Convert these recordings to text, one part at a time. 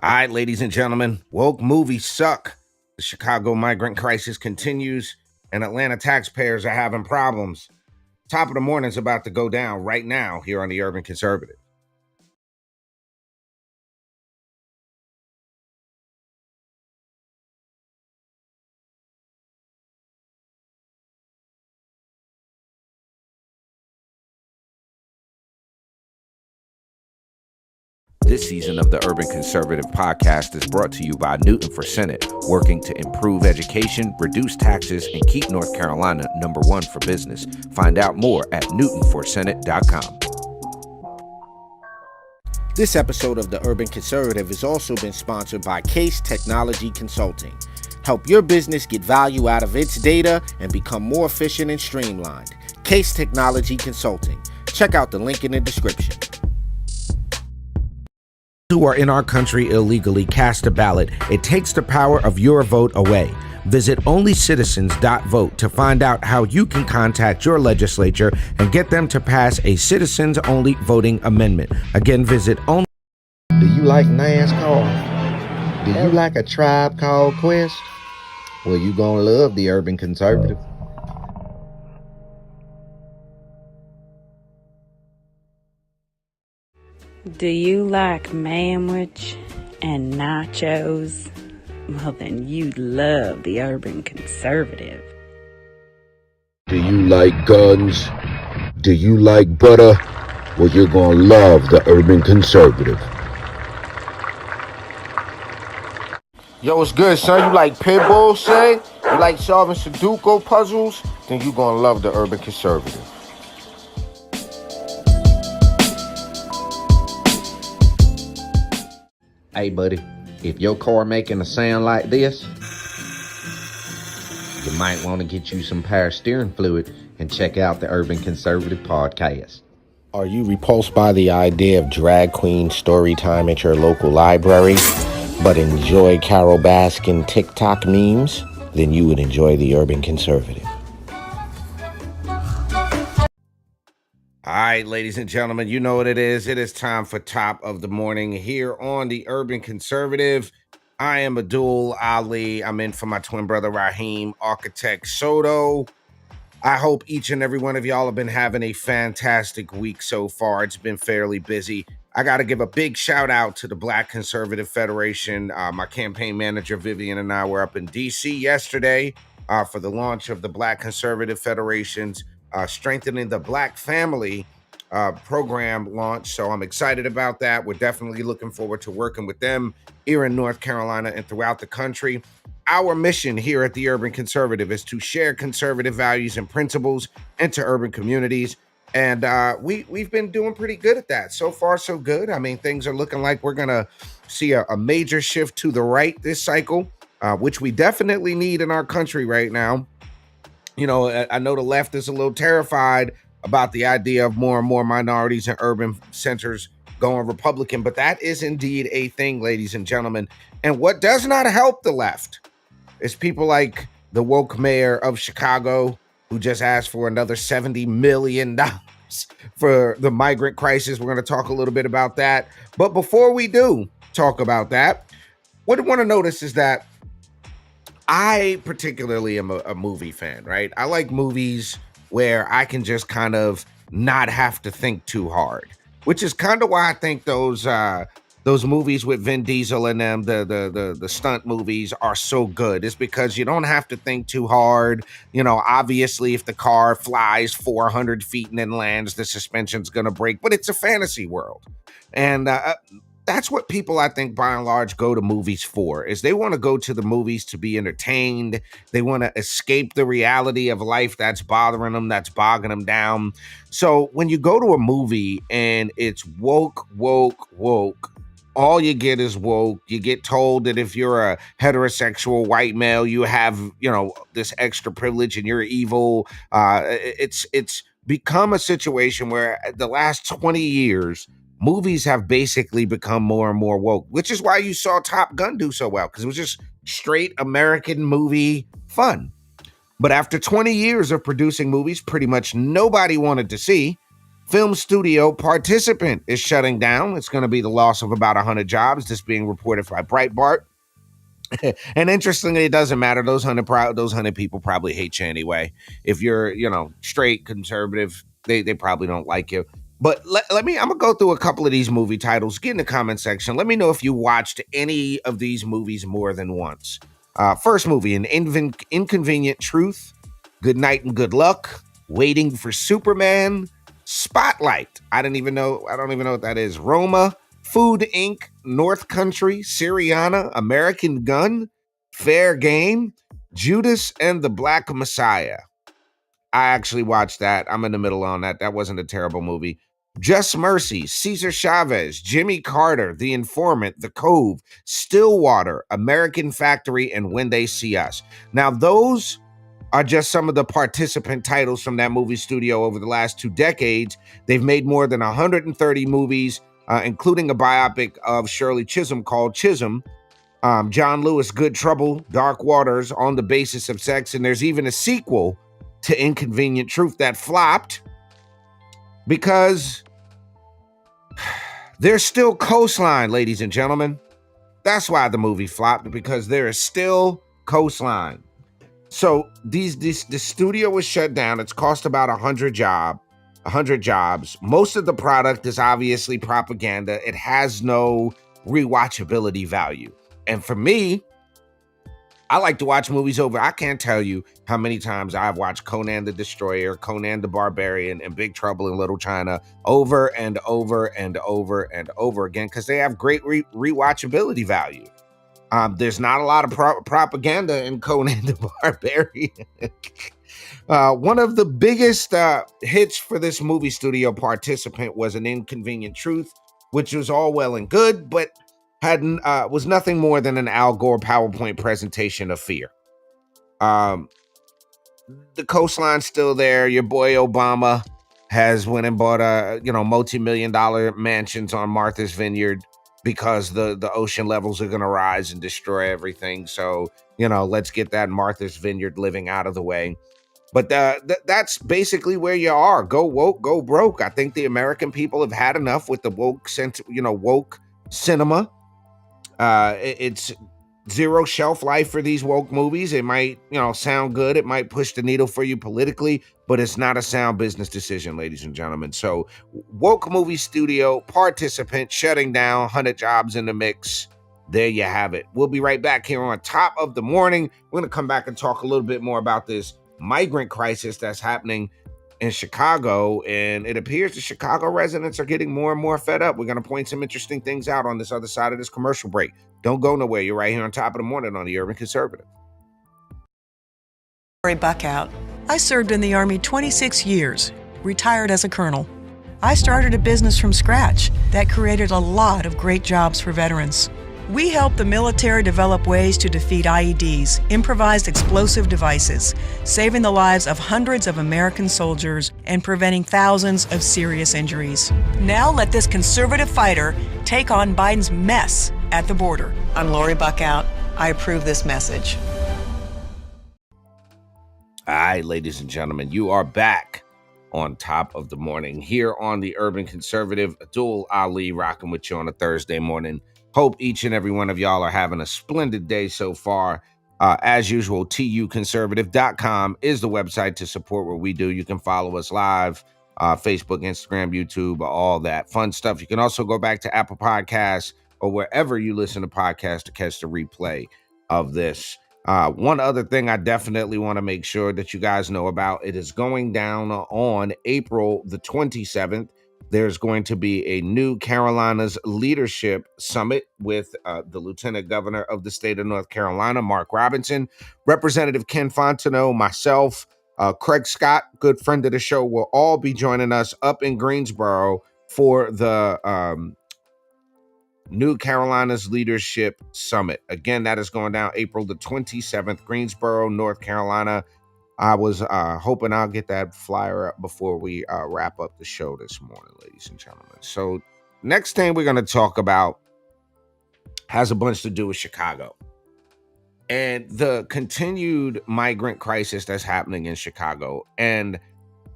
All right, ladies and gentlemen, woke movies suck. The Chicago migrant crisis continues, and Atlanta taxpayers are having problems. Top of the morning is about to go down right now here on the Urban Conservative. This season of the Urban Conservative podcast is brought to you by Newton for Senate, working to improve education, reduce taxes, and keep North Carolina #1 for business. Find out more at newtonforsenate.com. This episode of the Urban Conservative has also been sponsored by Case Technology Consulting. Help your business get value out of its data and become more efficient and streamlined. Case Technology Consulting. Check out the link in the description. Who are in our country illegally cast a ballot, it takes the power of your vote away. Visit onlycitizens.vote to find out how you can contact your legislature and get them to pass a citizens-only voting amendment. Again, visit only. Do you like NASCAR? Do you like a Tribe Called Quest? Well, you gonna love the Urban Conservative. Do you like manwich and nachos? Well, then you'd love the Urban Conservative. Do you like guns? Do you like butter? Well, you're gonna love the Urban Conservative. Yo, what's good, son? You like pit bulls, say? You like solving Sudoku puzzles? Then you gonna love the Urban Conservative. Hey, buddy, if your car making a sound like this, you might want to get you some power steering fluid and check out the Urban Conservative podcast. Are you repulsed by the idea of drag queen story time at your local library, but enjoy Carol Baskin TikTok memes? Then you would enjoy the Urban Conservative. All right, ladies and gentlemen, you know what it is. It is time for Top of the Morning here on the Urban Conservative. I am Abdul Ali. I'm in for my twin brother, Raheem, Architect Soto. I hope each and every one of y'all have been having a fantastic week so far. It's been fairly busy. I got to give a big shout out to the Black Conservative Federation. My campaign manager, Vivian, and I were up in D.C. yesterday for the launch of the Black Conservative Federation's Strengthening the Black Family program launch. So I'm excited about that. We're definitely looking forward to working with them here in North Carolina and throughout the country. Our mission here at the Urban Conservative is to share conservative values and principles into urban communities. And we've been doing pretty good at that. So far, so good. I mean, things are looking like we're going to see a major shift to the right this cycle, which we definitely need in our country right now. You know, I know the left is a little terrified about the idea of more and more minorities in urban centers going Republican, but that is indeed a thing, ladies and gentlemen. And what does not help the left is people like the woke mayor of Chicago, who just asked for another $70 million for the migrant crisis. We're going to talk a little bit about that. But before we do talk about that, what I want to notice is that I particularly am a movie fan, right? I like movies where I can just kind of not have to think too hard, which is kind of why I think those movies with Vin Diesel in them, the stunt movies, are so good. It's because you don't have to think too hard. You know, obviously, if the car flies 400 feet and then lands, the suspension's gonna break. But it's a fantasy world, and that's what people, I think, by and large, go to movies for. Is they want to go to the movies to be entertained. They want to escape the reality of life that's bothering them, that's bogging them down. So when you go to a movie and it's woke, all you get is woke. You get told that if you're a heterosexual white male, you have, this extra privilege and you're evil. It's become a situation where the last 20 years, movies have basically become more and more woke, which is why you saw Top Gun do so well, because it was just straight American movie fun. But after 20 years of producing movies pretty much nobody wanted to see, Film studio Participant is shutting down. It's going to be the loss of about 100 jobs. This being reported by Breitbart. And interestingly, it doesn't matter. Those 100 people probably hate you anyway. If you're, straight conservative, they probably don't like you. But I'm gonna go through a couple of these movie titles. Get in the comment section. Let me know if you watched any of these movies more than once. First movie, An Inconvenient Truth, Good Night and Good Luck, Waiting for Superman, Spotlight. I don't even know what that is. Roma, Food Inc., North Country, Syriana, American Gun, Fair Game, Judas and the Black Messiah. I actually watched that. I'm in the middle on that. That wasn't a terrible movie. Just Mercy, Cesar Chavez, Jimmy Carter, The Informant, The Cove, Stillwater, American Factory, and When They See Us. Now, those are just some of the participant titles from that movie studio over the last 2 decades. They've made more than 130 movies, including a biopic of Shirley Chisholm called Chisholm, John Lewis, Good Trouble, Dark Waters, On the Basis of Sex, and there's even a sequel to Inconvenient Truth that flopped because there's still coastline, ladies and gentlemen. That's why the movie flopped, because there is still coastline. So the studio was shut down. It's cost about 100 jobs. Most of the product is obviously propaganda. It has no rewatchability value. And for me, I like to watch movies over. I can't tell you how many times I've watched Conan the Destroyer, Conan the Barbarian, and Big Trouble in Little China over and over and over and over again, because they have great rewatchability value. There's not a lot of propaganda in Conan the Barbarian. One of the biggest hits for this movie studio Participant was An Inconvenient Truth, which was all well and good, but was nothing more than an Al Gore PowerPoint presentation of fear. The coastline's still there. Your boy Obama has went and bought multi-million-dollar mansions on Martha's Vineyard because the ocean levels are going to rise and destroy everything. So, let's get that Martha's Vineyard living out of the way. But that's basically where you are. Go woke, go broke. I think the American people have had enough with the woke cinema. It's zero shelf life for these woke movies. It might, sound good. It might push the needle for you politically, but it's not a sound business decision, ladies and gentlemen. So woke movie studio Participant shutting down, 100 jobs in the mix. There you have it. We'll be right back here on Top of the Morning. We're going to come back and talk a little bit more about this migrant crisis that's happening in Chicago, and it appears the Chicago residents are getting more and more fed up. We're going to point some interesting things out on this other side of this commercial break. Don't go nowhere. You're right here on Top of the Morning on the Urban Conservative. Lori Buckout. I served in the Army 26 years, retired as a colonel. I started a business from scratch that created a lot of great jobs for veterans. We help the military develop ways to defeat IEDs, improvised explosive devices, saving the lives of hundreds of American soldiers and preventing thousands of serious injuries. Now let this conservative fighter take on Biden's mess at the border. I'm Lori Buckout. I approve this message. All right, ladies and gentlemen, you are back on Top of the Morning here on the Urban Conservative. Abdul Ali rocking with you on a Thursday morning. Hope each and every one of y'all are having a splendid day so far. As usual, tuconservative.com is the website to support what we do. You can follow us live, Facebook, Instagram, YouTube, all that fun stuff. You can also go back to Apple Podcasts or wherever you listen to podcasts to catch the replay of this. One other thing I definitely want to make sure that you guys know about, it is going down on April the 27th. There's going to be a New Carolina's Leadership Summit with the Lieutenant Governor of the state of North Carolina, Mark Robinson, Representative Ken Fontenot, myself, Craig Scott, good friend of the show, will all be joining us up in Greensboro for the New Carolina's Leadership Summit. Again, that is going down April the 27th, Greensboro, North Carolina. I was hoping I'll get that flyer up before we wrap up the show this morning, ladies and gentlemen. So next thing we're going to talk about has a bunch to do with Chicago and the continued migrant crisis that's happening in Chicago. And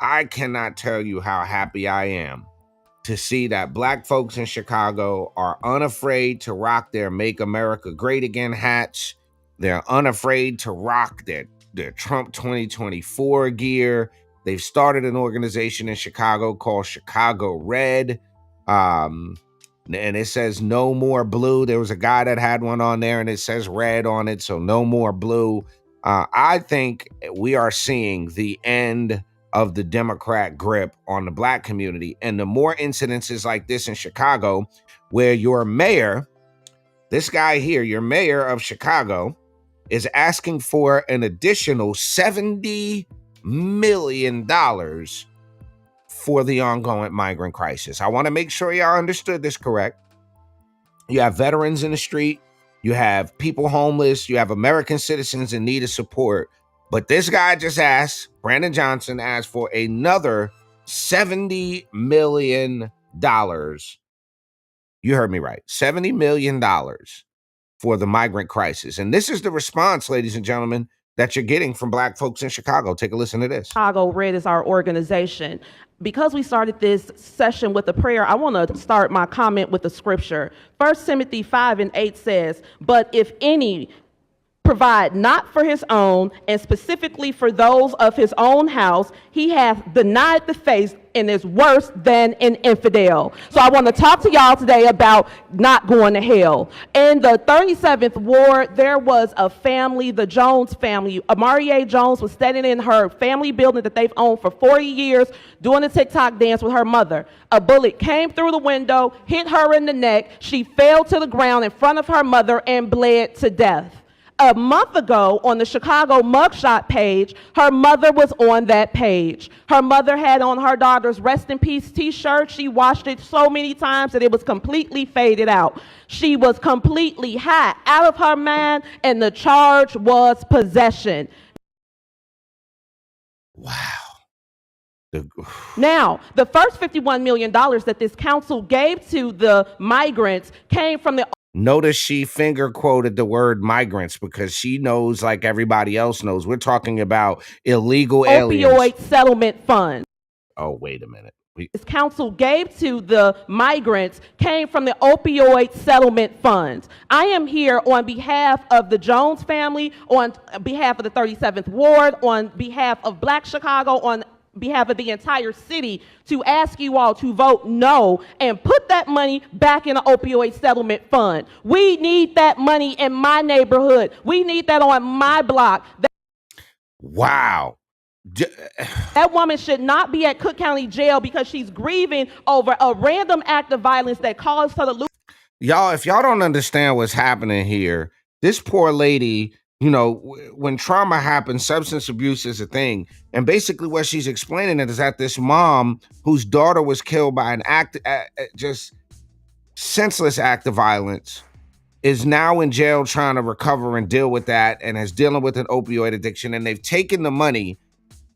I cannot tell you how happy I am to see that black folks in Chicago are unafraid to rock their Make America Great Again hats. They're unafraid to rock their Trump 2024 gear. They've started an organization in Chicago called Chicago Red. And it says no more blue. There was a guy that had one on there and it says red on it. So no more blue. I think we are seeing the end of the Democrat grip on the black community. And the more incidences like this in Chicago, where your mayor, this guy here, your mayor of Chicago, is asking for an additional $70 million for the ongoing migrant crisis. I want to make sure y'all understood this correct. You have veterans in the street, you have people homeless, you have American citizens in need of support. But this guy just asked, Brandon Johnson asked for another $70 million. You heard me right. $70 million for the migrant crisis. And this is the response, ladies and gentlemen, that you're getting from black folks in Chicago. Take a listen to this. Chicago Red is our organization. Because we started this session with a prayer, I want to start my comment with the scripture. 1 Timothy 5:8 says, "But if any provide not for his own, and specifically for those of his own house, he hath denied the faith and is worse than an infidel." So I want to talk to y'all today about not going to hell. In the 37th ward, there was a family, the Jones family. Amarie Jones was standing in her family building that they've owned for 40 years, doing a TikTok dance with her mother. A bullet came through the window, hit her in the neck. She fell to the ground in front of her mother and bled to death. A month ago, on the Chicago mugshot page, her mother was on that page. Her mother had on her daughter's Rest in Peace t-shirt. She washed it so many times that it was completely faded out. She was completely high, out of her mind, and the charge was possession. Wow. Now, the first $51 million that this council gave to the migrants came from the... Notice she finger quoted the word migrants because she knows, like everybody else knows, we're talking about illegal aliens. Opioid settlement fund. Oh, wait a minute. This council gave to the migrants came from the opioid settlement funds. I am here on behalf of the Jones family, on behalf of the 37th ward, on behalf of Black Chicago, on behalf of the entire city, to ask you all to vote no and put that money back in the opioid settlement fund. We need that money in my neighborhood. We need that on my block. Wow. That woman should not be at Cook County Jail because she's grieving over a random act of violence that caused her to lose. Y'all, if y'all don't understand what's happening here, this poor lady, you know, when trauma happens, substance abuse is a thing. And basically what she's explaining is that this mom whose daughter was killed by an just senseless act of violence is now in jail trying to recover and deal with that and is dealing with an opioid addiction. And they've taken the money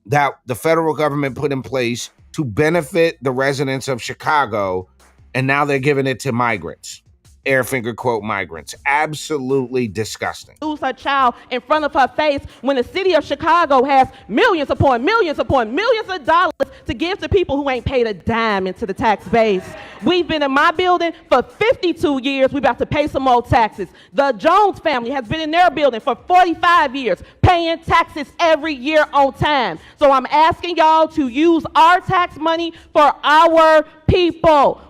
that the federal government put in place to benefit the residents of Chicago, and now they're giving it to migrants. Air finger quote migrants. Absolutely disgusting. Lose her child in front of her face when the city of Chicago has millions upon millions upon millions of dollars to give to people who ain't paid a dime into the tax base. We've been in my building for 52 years. We're about to pay some more taxes. The Jones family has been in their building for 45 years, paying taxes every year on time. So I'm asking y'all to use our tax money for our people.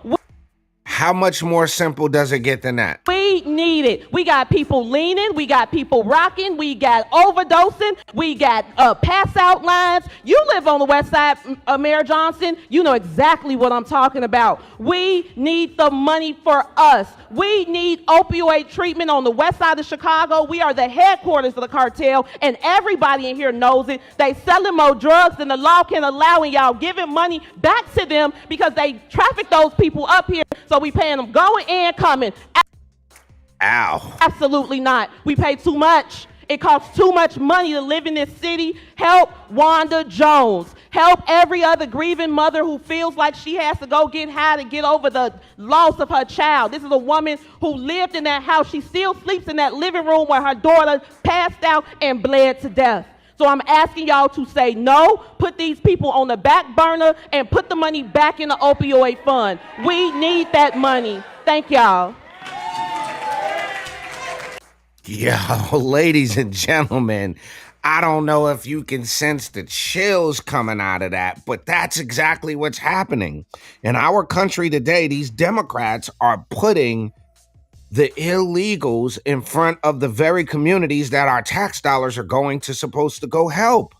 How much more simple does it get than that? We need it. We got people leaning. We got people rocking. We got overdosing. We got pass out lines. You live on the west side, Mayor Johnson. You know exactly what I'm talking about. We need the money for us. We need opioid treatment on the west side of Chicago. We are the headquarters of the cartel, and everybody in here knows it. They selling more drugs than the law can allow, and y'all giving money back to them because they traffic those people up here. So we paying them going and coming. Ow. Absolutely not. We pay too much. It costs too much money to live in this city. Help Wanda Jones. Help every other grieving mother who feels like she has to go get high to get over the loss of her child. This is a woman who lived in that house. She still sleeps in that living room where her daughter passed out and bled to death. So I'm asking y'all to say no, put these people on the back burner, and put the money back in the opioid fund. We need that money. Thank y'all. Yo, ladies and gentlemen, I don't know if you can sense the chills coming out of that, but that's exactly what's happening. In our country today, these Democrats are putting the illegals in front of the very communities that our tax dollars are supposed to go help.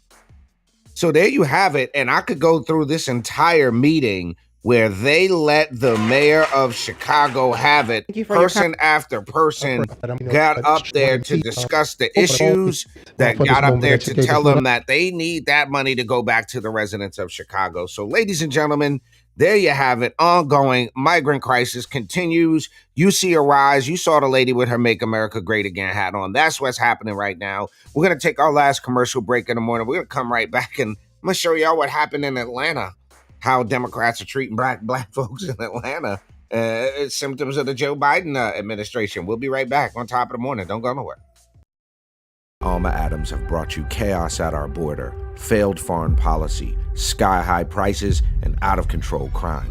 So there you have it. And I could go through this entire meeting where they let the mayor of Chicago have it. Person after person got up there to discuss the issues, that got up there to tell them that they need that money to go back to the residents of Chicago. So, ladies and gentlemen, there you have it. Ongoing migrant crisis continues. You see a rise. You saw the lady with her Make America Great Again hat on. That's what's happening right now. We're going to take our last commercial break in the morning. We're going to come right back, and I'm going to show y'all what happened in Atlanta, how Democrats are treating black folks in Atlanta. Symptoms of the Joe Biden administration. We'll be right back on Top of the Morning. Don't go nowhere. Alma Adams have brought you chaos at our border, failed foreign policy, sky-high prices, and out-of-control crime.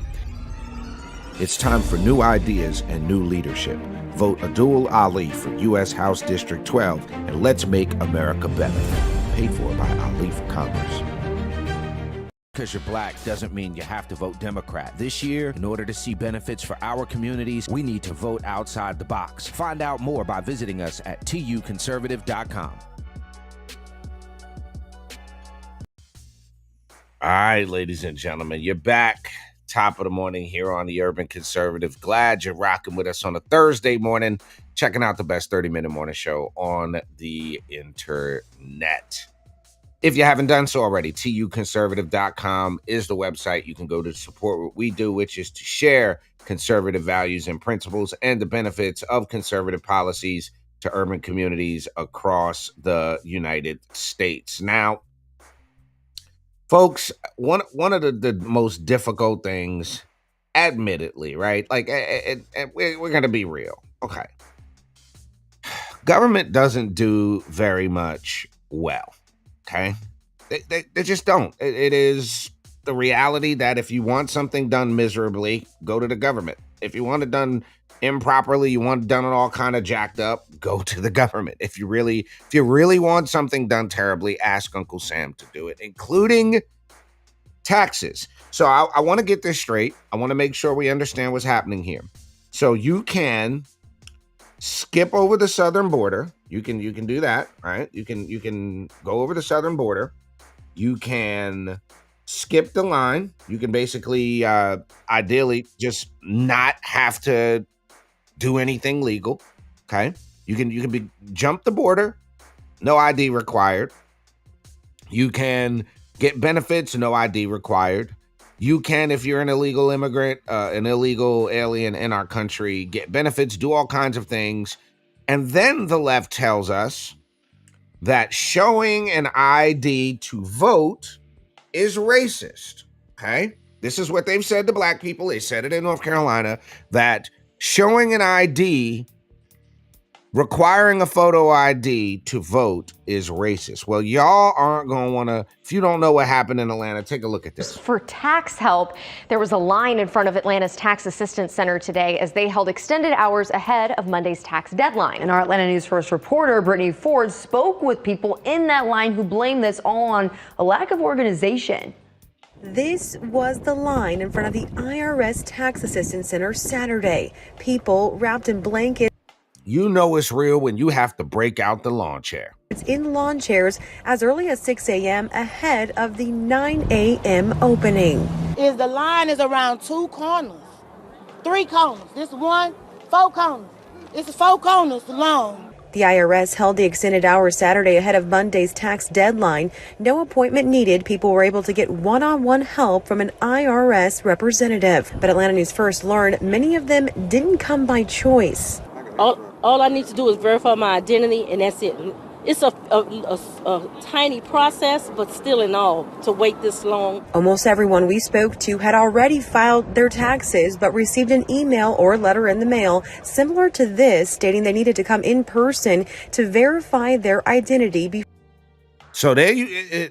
It's time for new ideas and new leadership. Vote Abdul Ali for U.S. House District 12, and let's make America better. Paid for by Ali for Congress. Because you're black doesn't mean you have to vote Democrat. This year, in order to see benefits for our communities, we need to vote outside the box. Find out more by visiting us at tuconservative.com. All right, ladies and gentlemen, you're back. Top of the morning here on the Urban Conservative. Glad you're rocking with us on a Thursday morning, checking out the best 30-minute morning show on the internet. If you haven't done so already, tuconservative.com is the website you can go to support what we do, which is to share conservative values and principles and the benefits of conservative policies to urban communities across the United States. Now, folks, one of the most difficult things, admittedly, right? Like, we're going to be real. Okay. Government doesn't do very much well. Okay. They just don't. It is the reality that if you want something done miserably, go to the government. If you want it done improperly, you want it done all kind of jacked up, go to the government. If you really want something done terribly, ask Uncle Sam to do it, including taxes. So I want to get this straight. I want to make sure we understand what's happening here. So you can skip over the southern border. You can do that, right? You can go over the southern border. You can skip the line. You can basically, ideally, just not have to do anything legal. Okay, you can jump the border, no ID required. You can get benefits, no ID required. You can, if you're an illegal immigrant, an illegal alien in our country, get benefits, do all kinds of things. And then the left tells us that showing an ID to vote is racist. Okay? This is what they've said to black people. They said it in North Carolina, that showing an ID, requiring a photo ID to vote is racist. Well, y'all aren't going to want to, if you don't know what happened in Atlanta, take a look at this. For tax help, there was a line in front of Atlanta's Tax Assistance Center today as they held extended hours ahead of Monday's tax deadline. And our Atlanta News First reporter, Brittany Ford, spoke with people in that line who blame this all on a lack of organization. This was the line in front of the IRS Tax Assistance Center Saturday. People wrapped in blankets. You know it's real when you have to break out the lawn chair. It's in lawn chairs as early as 6 a.m. ahead of the 9 a.m. opening. The line is around 2 corners, 3 corners. This one, 4 corners. It's 4 corners long. The IRS held the extended hours Saturday ahead of Monday's tax deadline. No appointment needed. People were able to get one-on-one help from an IRS representative. But Atlanta News First learned many of them didn't come by choice. All I need to do is verify my identity, and that's it. It's a tiny process, but still in all, to wait this long. Almost everyone we spoke to had already filed their taxes, but received an email or letter in the mail similar to this, stating they needed to come in person to verify their identity. So there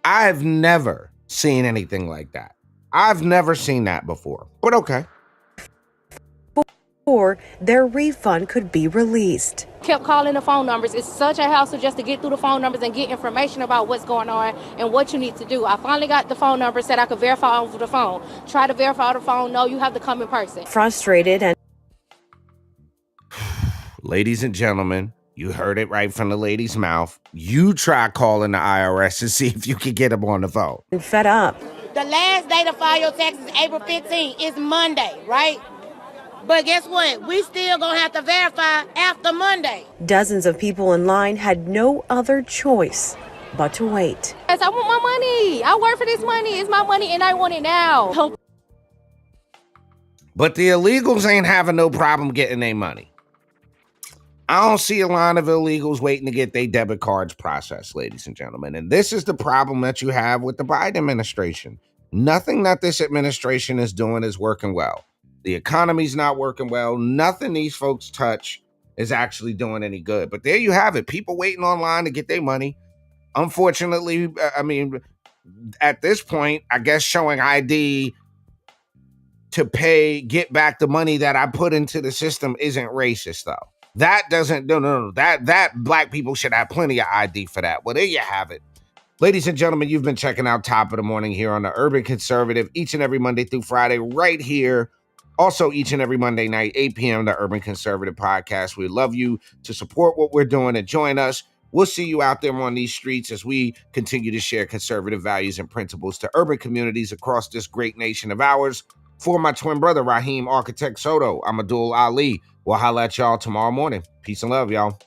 I've never seen anything like that. I've never seen that before, but okay. Or their refund could be released. Kept calling the phone numbers. It's such a hassle just to get through the phone numbers and get information about what's going on and what you need to do. I finally got the phone number, said I could verify over the phone. Try to verify the phone. No, you have to come in person. Frustrated and Ladies and gentlemen, you heard it right from the lady's mouth. You try calling the IRS to see if you can get them on the phone. fed up. The last day to file your taxes is April 15th. It's Monday, right? But guess what? We still gonna have to verify after Monday. Dozens of people in line had no other choice but to wait. Yes, I want my money. I work for this money. It's my money and I want it now. But the illegals ain't having no problem getting their money. I don't see a line of illegals waiting to get their debit cards processed, ladies and gentlemen. And this is the problem that you have with the Biden administration. Nothing that this administration is doing is working well. The economy's not working well. Nothing these folks touch is actually doing any good. But there you have it. People waiting online to get their money. Unfortunately, I mean, at this point, I guess showing ID to get back the money that I put into the system isn't racist, though. That doesn't, no. That black people should have plenty of ID for that. Well, there you have it. Ladies and gentlemen, you've been checking out Top of the Morning here on the Urban Conservative each and every Monday through Friday right here. Also, each and every Monday night, 8 p.m., the Urban Conservative Podcast. We love you to support what we're doing and join us. We'll see you out there on these streets as we continue to share conservative values and principles to urban communities across this great nation of ours. For my twin brother, Raheem Architect Soto, I'm Abdul Ali. We'll holla at y'all tomorrow morning. Peace and love, y'all.